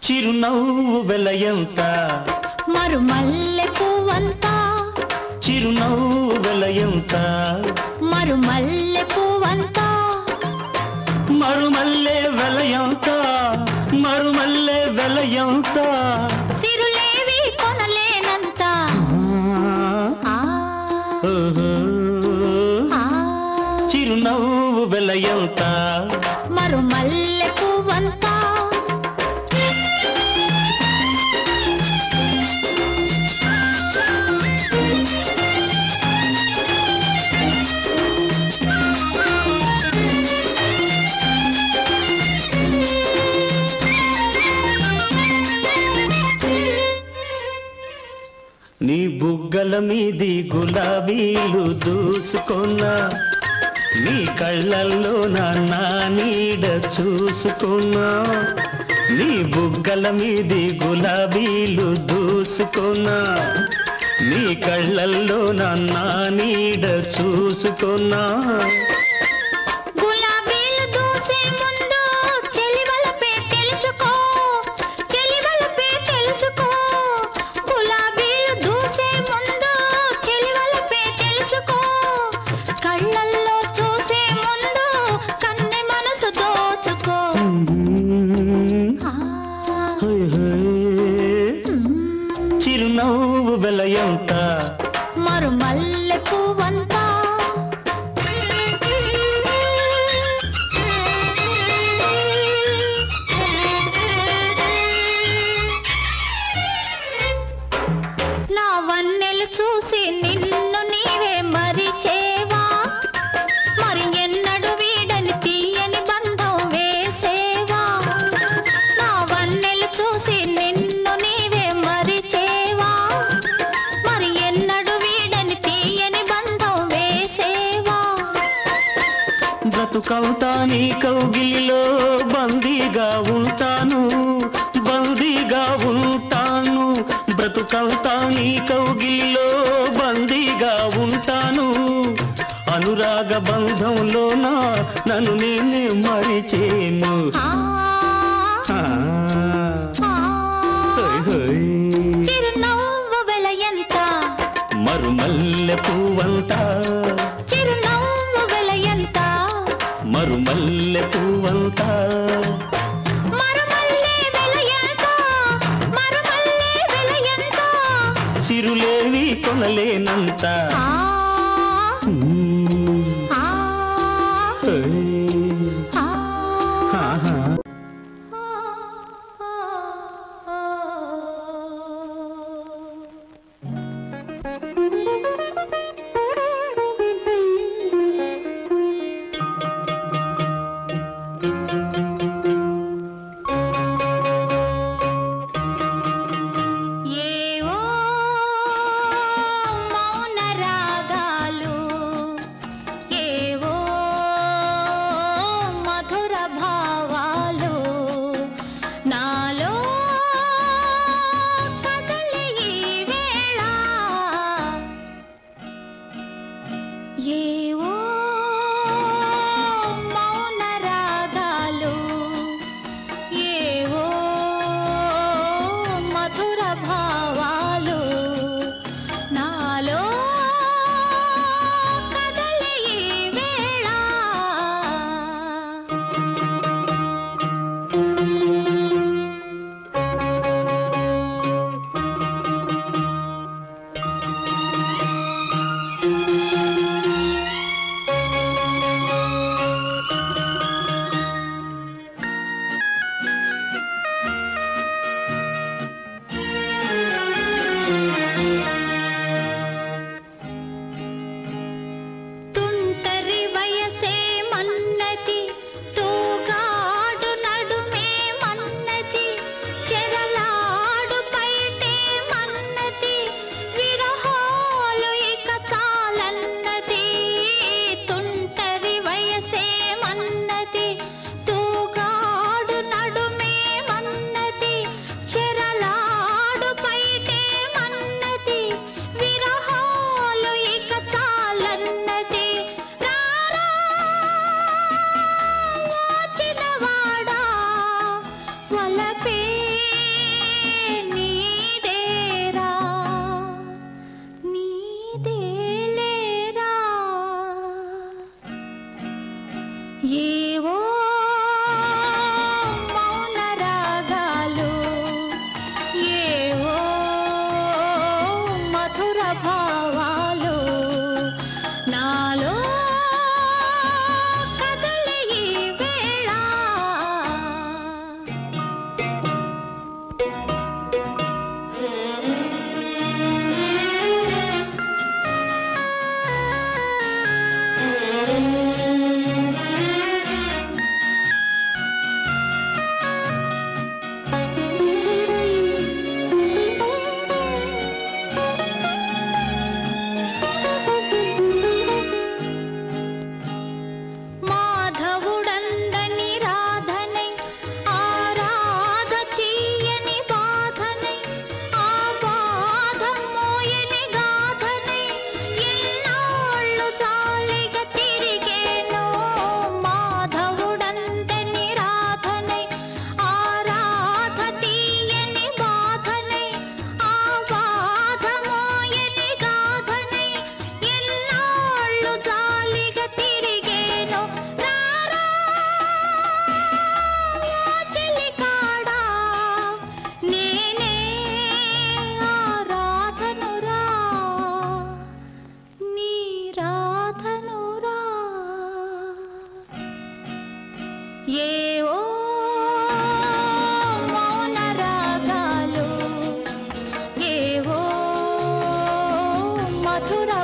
చిరునవ్వు వెలయంత మరుమల్లె పువ్వంత చిరునవ్వు వెలయంత మరుమల్లె పువ్వంత మరుమల్లె వెలయంత మరుమల్లె వెలయంత సిరులేవి కొనలేనంత చిరునవ్వు వెలయంత మరుమల్లె పువ్వంత నీ బుగ్గల మీది గులాబీలు దూసుకున్నా నీ కళ్ళల్లో నా నీడ చూసుకున్నా నీ బుగ్గల మీది గులాబీలు దూసుకున్నా నీ కళ్ళల్లో నా నీడ చూసుకున్నా కళ్ళల్లో చూసే ముందు కన్నె మనసు దోచుకో చిరునవ్వు వెలయంత మరుమల్లె పువ్వంత నా వన్నెలు చూసి నిన్ను నీవే మరిచేవా మరి ఎన్నడు వీడని తీయని బంధం వేసేవా నా వన్నెలు చూసి నిన్ను నీవే మరిచేవా మరి ఎన్నడు వీడని తీయని బంధం వేసేవా బ్రతుకవుతా నీ కౌగిలిలో బందీగా ఉంటాను బందీగా ఉంటాను బ్రతుకవుతా నీ కౌగిలిలో బందీగా ఉంటాను అనురాగ బంధంలోన నన్ను నేనే మరిచేను చిరునవ్వు వెలయంత మరుమల్లె పువ్వంత చిరునవ్వు వెలయంత మరుమల్లె పువ్వంత మరుమల్లె వెలయంత మరుమల్లె వెలయంత సిరులేవి కొనలేనంత ఏవో మౌన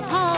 భామ